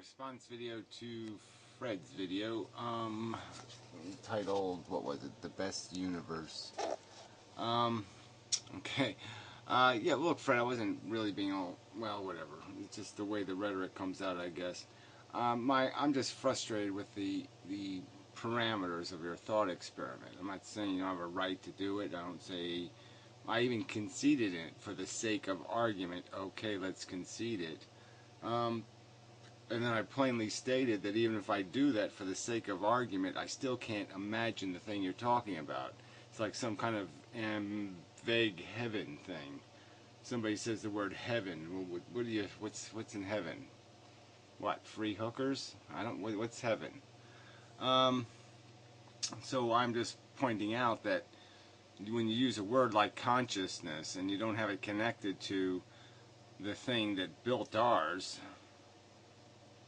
response video to Fred's video, titled, what was it, The Best Universe. Okay. Yeah, look, Fred, I wasn't really being all, well, whatever. It's just the way the rhetoric comes out, I guess. I'm just frustrated with the parameters of your thought experiment. I'm not saying you don't have a right to do it. I don't say, I even conceded it for the sake of argument. Okay, let's concede it. And then I plainly stated that even if I do that for the sake of argument, I still can't imagine the thing you're talking about. It's like some kind of vague heaven thing. Somebody says the word heaven. Well, what do you? What's in heaven? What, free hookers? I don't. What's heaven? So I'm just pointing out that when you use a word like consciousness and you don't have it connected to the thing that built ours,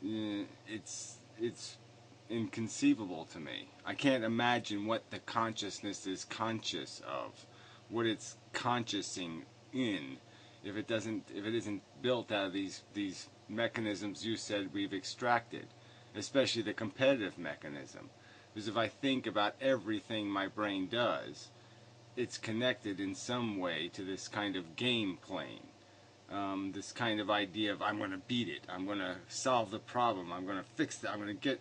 it's inconceivable to me. I can't imagine what the consciousness is conscious of, what it's consciousing in, if it isn't built out of these mechanisms you said we've extracted, especially the competitive mechanism. Because if I think about everything my brain does, it's connected in some way to this kind of game playing. This kind of idea of I'm going to beat it, I'm going to solve the problem, I'm going to fix it, I'm going to get...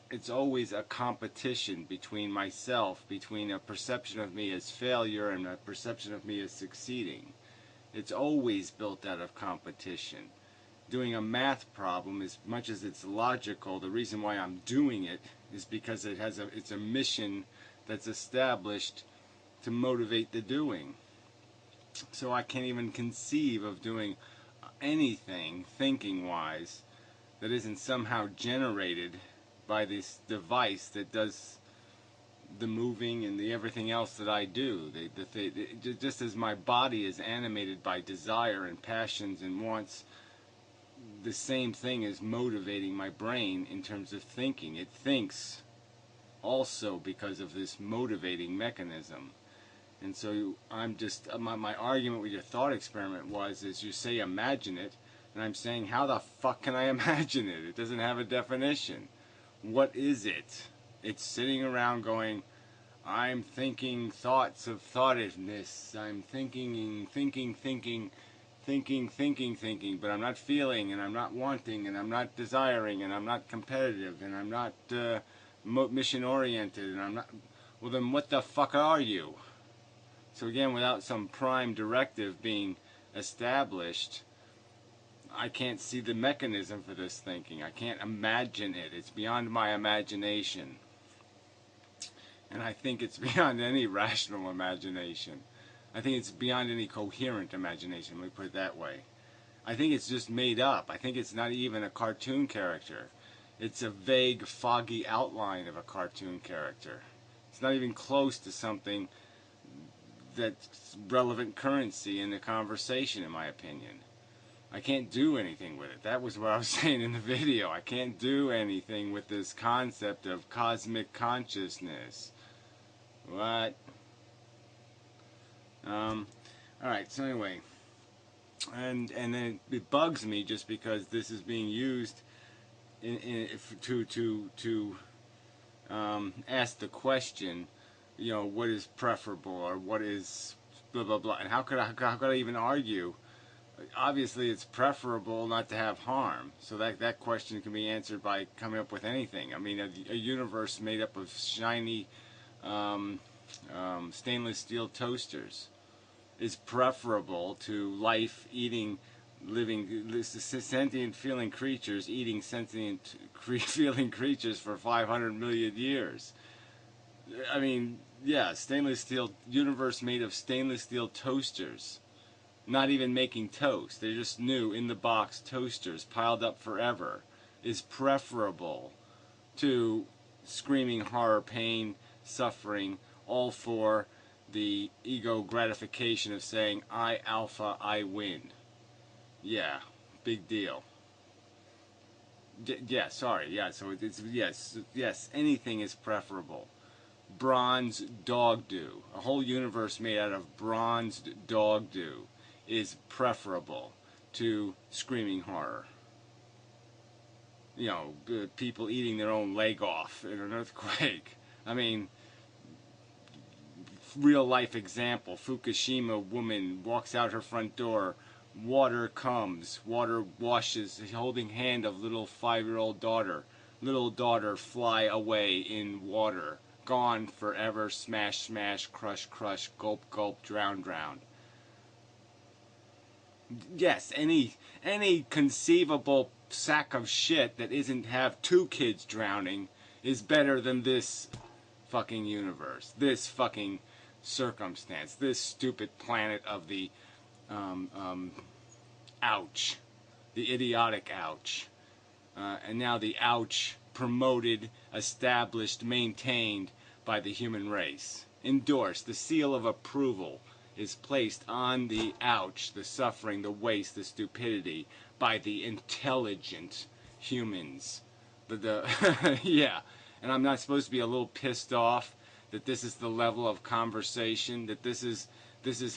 It's always a competition between myself, between a perception of me as failure and a perception of me as succeeding. It's always built out of competition. Doing a math problem, as much as it's logical, the reason why I'm doing it is because it's a mission that's established to motivate the doing. So I can't even conceive of doing anything thinking-wise that isn't somehow generated by this device that does the moving and the everything else that I do. Just as my body is animated by desire and passions and wants, the same thing is motivating my brain in terms of thinking. It thinks also because of this motivating mechanism. And so I'm just, my argument with your thought experiment is you say imagine it, and I'm saying how the fuck can I imagine it? It doesn't have a definition. What is it? It's sitting around going, I'm thinking thoughts of thoughtedness, I'm thinking, but I'm not feeling, and I'm not wanting, and I'm not desiring, and I'm not competitive, and I'm not mission oriented, and I'm not... Well, then what the fuck are you? So again, without some prime directive being established, I can't see the mechanism for this thinking. I can't imagine it. It's beyond my imagination. And I think it's beyond any rational imagination. I think it's beyond any coherent imagination, let me put it that way. I think it's just made up. I think it's not even a cartoon character. It's a vague, foggy outline of a cartoon character. It's not even close to something that's relevant currency in the conversation, in my opinion. I can't do anything with it. That was what I was saying in the video. I can't do anything with this concept of cosmic consciousness. What? Alright, so anyway. And then it bugs me just because this is being used to ask the question, you know, what is preferable, or what is blah blah blah, and how could I even argue? Obviously it's preferable not to have harm, so that question can be answered by coming up with anything. I mean, a universe made up of shiny stainless steel toasters is preferable to life eating living sentient feeling creatures eating sentient feeling creatures for 500 million years. I mean, yeah, stainless steel universe made of stainless steel toasters, not even making toast, they're just new in the box toasters piled up forever, is preferable to screaming horror, pain, suffering, all for the ego gratification of saying I alpha, I win. Yeah, big deal. Yeah, sorry, yeah, so it's yes, anything is preferable. Bronze dog do, a whole universe made out of bronzed dog do, is preferable to screaming horror. people eating their own leg off in an earthquake. I mean, real life example, Fukushima woman walks out her front door, water comes, water washes, holding hand of little 5-year-old daughter. Little daughter fly away in water, gone forever, smash, smash, crush, crush, gulp, gulp, drown, drown. Yes, any conceivable sack of shit that isn't have 2 kids drowning is better than this fucking universe, this fucking circumstance, this stupid planet of the ouch, the idiotic ouch, and now the ouch promoted, established, maintained by the human race, endorsed. The seal of approval is placed on the ouch, the suffering, the waste, the stupidity by the intelligent humans. Yeah, and I'm not supposed to be a little pissed off that this is the level of conversation, that this is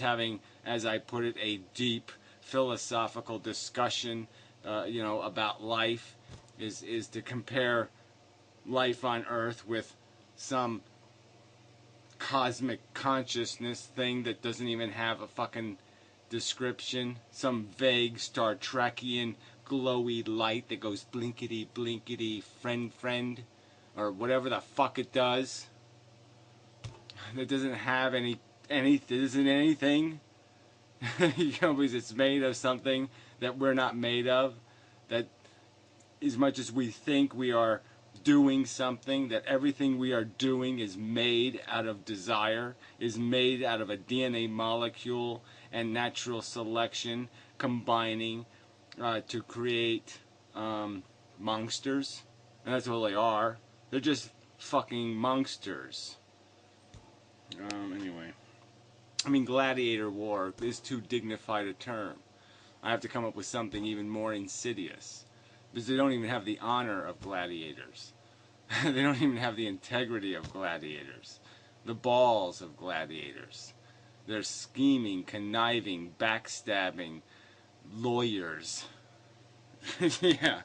having, as I put it, a deep philosophical discussion, about life, is to compare life on Earth with some cosmic consciousness thing that doesn't even have a fucking description, some vague Star Trekian glowy light that goes blinkety blinkety friend, or whatever the fuck it does. That doesn't have isn't anything. Because it's made of something that we're not made of. That as much as we think we are doing something, that everything we are doing is made out of desire, is made out of a DNA molecule and natural selection combining to create monsters. And that's all they are. They're just fucking monsters. Anyway. I mean, gladiator war is too dignified a term. I have to come up with something even more insidious. Because they don't even have the honor of gladiators. They don't even have the integrity of gladiators. The balls of gladiators. They're scheming, conniving, backstabbing lawyers. Yeah.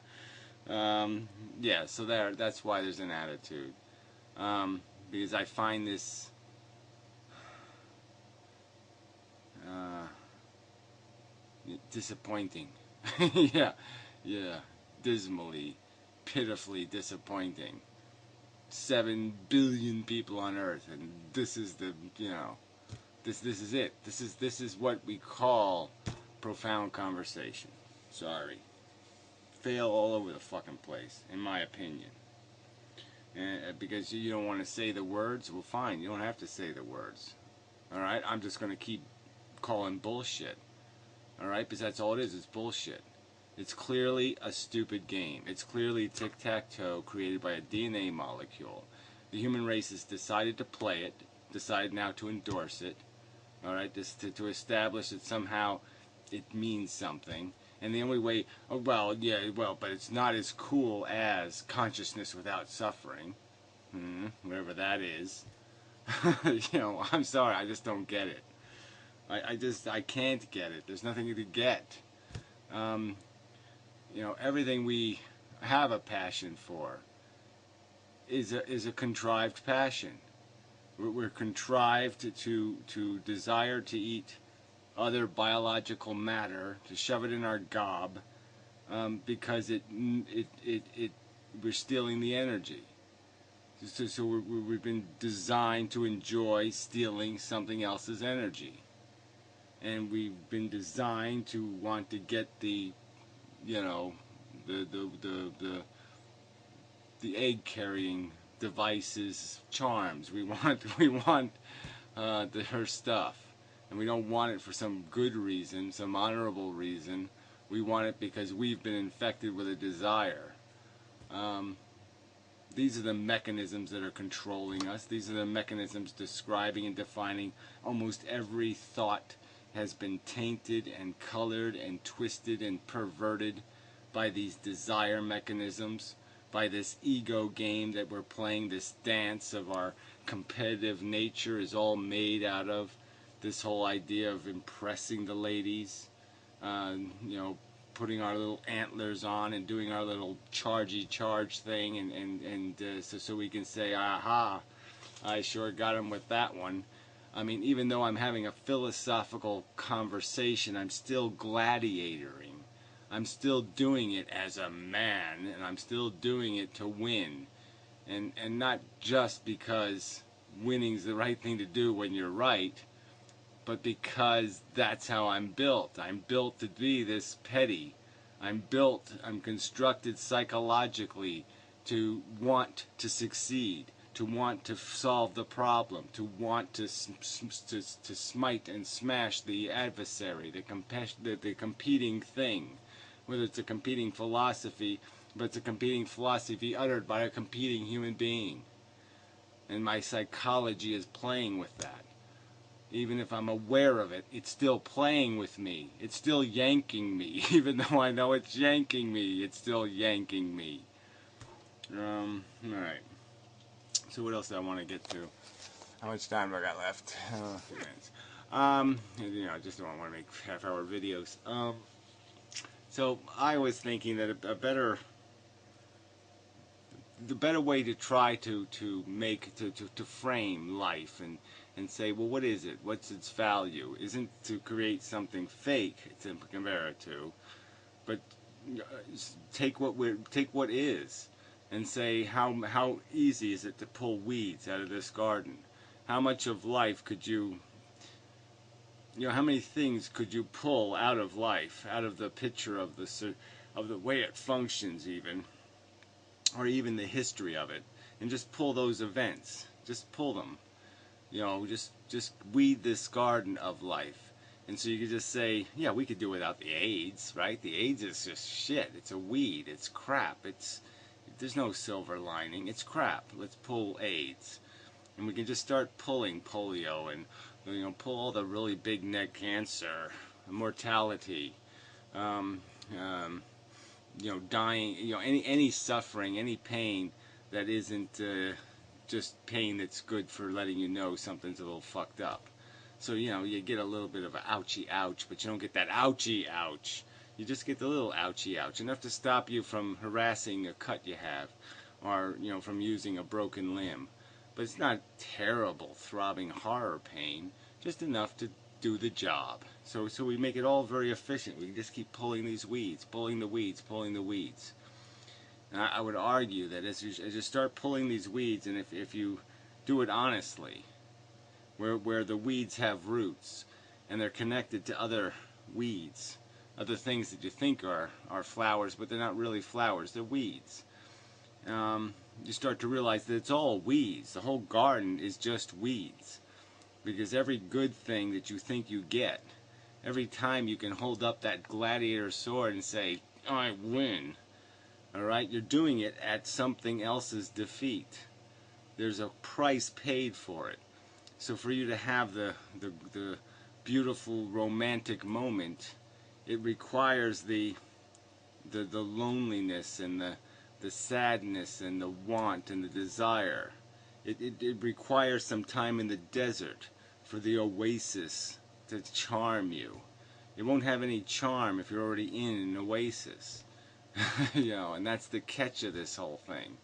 Yeah, so that's why there's an attitude. Because I find this disappointing. Yeah, dismally, pitifully disappointing. 7 billion people on Earth, and this is the, this is it. This is what we call profound conversation. Sorry. Fail all over the fucking place, in my opinion. Because you don't want to say the words, well fine, you don't have to say the words. Alright, I'm just going to keep calling bullshit. Alright, because that's all it is, it's bullshit. It's clearly a stupid game. It's clearly tic-tac-toe created by a DNA molecule. The human race has decided to play it, decided now to endorse it, alright, to establish that somehow it means something. And the only way, but it's not as cool as consciousness without suffering. Whatever that is. I'm sorry, I just don't get it. I can't get it. There's nothing to get. Everything we have a passion for is a contrived passion. We're contrived to desire to eat other biological matter, to shove it in our gob, because we're stealing the energy. So we've been designed to enjoy stealing something else's energy, and we've been designed to want to get the egg carrying devices charms. We want her stuff. And we don't want it for some good reason, some honorable reason. We want it because we've been infected with a desire. These are the mechanisms that are controlling us. These are the mechanisms describing and defining almost every thought has been tainted and colored and twisted and perverted by these desire mechanisms, by this ego game that we're playing. This dance of our competitive nature is all made out of this whole idea of impressing the ladies, putting our little antlers on and doing our little charge thing, and so we can say, aha, I sure got him with that one. I mean, even though I'm having a philosophical conversation, I'm still gladiatoring. I'm still doing it as a man, and I'm still doing it to win. And not just because winning's the right thing to do when you're right, but because that's how I'm built. I'm built to be this petty. I'm constructed psychologically to want to succeed, to want to solve the problem, to want to smite and smash the adversary, the competing thing, whether it's a competing philosophy, but it's a competing philosophy uttered by a competing human being. And my psychology is playing with that. Even if I'm aware of it, it's still playing with me. It's still yanking me. Even though I know it's yanking me, it's still yanking me. Alright. So what else do I want to get to? How much time do I got left? A few minutes. I just don't want to make half-hour videos. So I was thinking that the better way to try to frame life and say, well, what is it? What's its value? Isn't to create something fake to compare it to, but take what is, and say how easy is it to pull weeds out of this garden? How much of life could how many things could you pull out of life, out of the picture of the way it functions, even, or even the history of it, and just pull those events, just pull them, just weed this garden of life. And so you could just say, yeah, we could do without the AIDS, right? The AIDS is just shit. It's a weed. It's crap. There's no silver lining. It's crap. Let's pull AIDS. And we can just start pulling polio and, pull all the really big neck cancer, mortality, dying, any suffering, any pain that isn't just pain that's good for letting you know something's a little fucked up. So, you get a little bit of an ouchie ouch, but you don't get that ouchie ouch. You just get the little ouchie ouch, enough to stop you from harassing a cut you have, or, from using a broken limb. But it's not terrible, throbbing horror pain, just enough to do the job. So we make it all very efficient. We just keep pulling these weeds, pulling the weeds, pulling the weeds. And I would argue that as you start pulling these weeds, and if you do it honestly, where the weeds have roots, and they're connected to other weeds, other things that you think are flowers, but they're not really flowers, they're weeds. You start to realize that it's all weeds. The whole garden is just weeds. Because every good thing that you think you get, every time you can hold up that gladiator sword and say, I win, alright, you're doing it at something else's defeat. There's a price paid for it. So for you to have the beautiful romantic moment, it requires the loneliness and the sadness and the want and the desire. It requires some time in the desert for the oasis to charm you. It won't have any charm if you're already in an oasis. And that's the catch of this whole thing.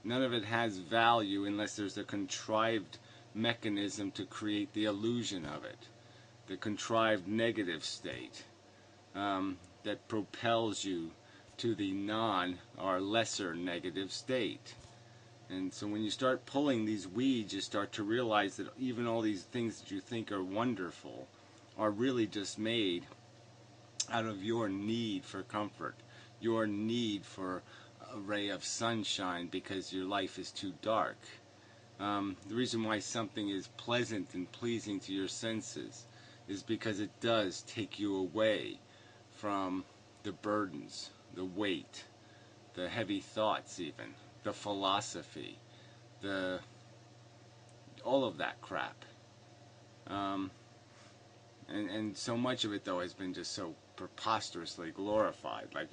None of it has value unless there's a contrived mechanism to create the illusion of it. The contrived negative state that propels you to the non or lesser negative state. And so when you start pulling these weeds, you start to realize that even all these things that you think are wonderful are really just made out of your need for comfort, your need for a ray of sunshine because your life is too dark. The reason why something is pleasant and pleasing to your senses is because it does take you away from the burdens, the weight, the heavy thoughts even, the philosophy, all of that crap. And so much of it, though, has been just so preposterously glorified. Like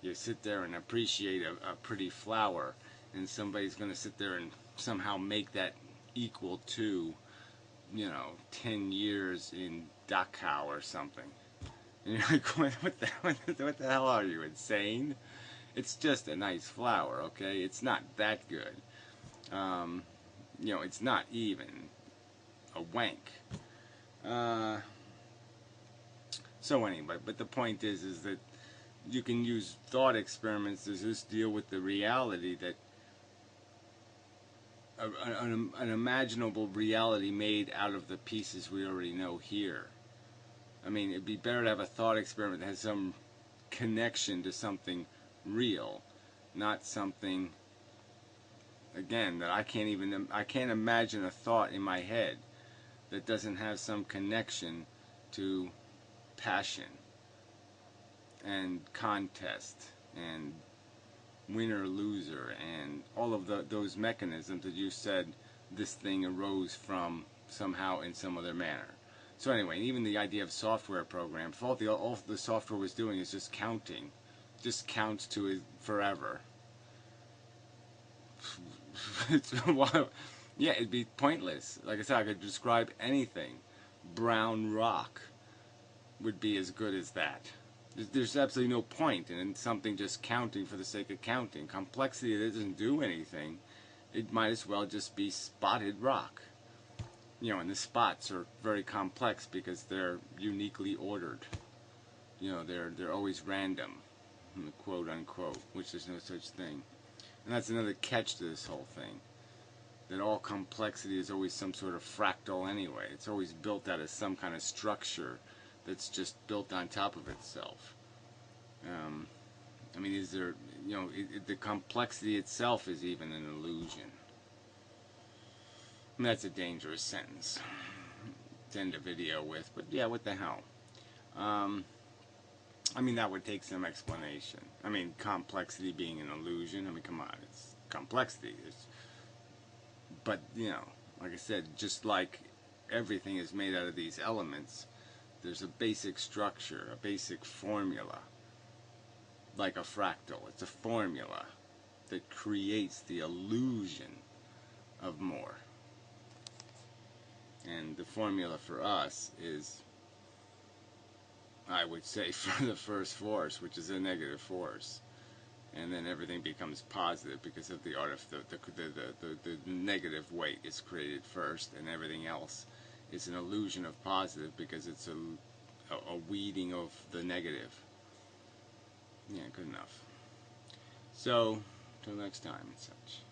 you sit there and appreciate a pretty flower, and somebody's going to sit there and somehow make that equal to, 10 years in Dachau or something. And you're like, what the hell are you, insane? It's just a nice flower, okay? It's not that good. It's not even a wank. So anyway, but the point is that you can use thought experiments to just deal with the reality that an imaginable reality made out of the pieces we already know here. I mean, it'd be better to have a thought experiment that has some connection to something real, not something, again, that I can't imagine a thought in my head that doesn't have some connection to passion and contest and winner loser and all of those mechanisms that you said this thing arose from somehow in some other manner. So anyway, even the idea of software programs, all the software was doing is just counting, just counts to it forever. Yeah, it'd be pointless. Like I said, I could describe anything. Brown rock would be as good as that. There's absolutely no point in something just counting for the sake of counting. Complexity that doesn't do anything, it might as well just be spotted rock. And the spots are very complex because they're uniquely ordered. They're always random, quote unquote, which there's no such thing. And that's another catch to this whole thing. That all complexity is always some sort of fractal anyway. It's always built out of some kind of structure that's just built on top of itself. I mean, is there, the complexity itself is even an illusion. And that's a dangerous sentence to end a video with, but yeah, what the hell? I mean, that would take some explanation. I mean, complexity being an illusion, I mean, come on, it's complexity. But, like I said, just like everything is made out of these elements, there's a basic structure, a basic formula, like a fractal. It's a formula that creates the illusion of more. And the formula for us is, I would say, for the first force, which is a negative force. And then everything becomes positive because of the art of the negative weight is created first, and everything else is an illusion of positive because it's a weeding of the negative. Yeah, good enough. So, till next time and such.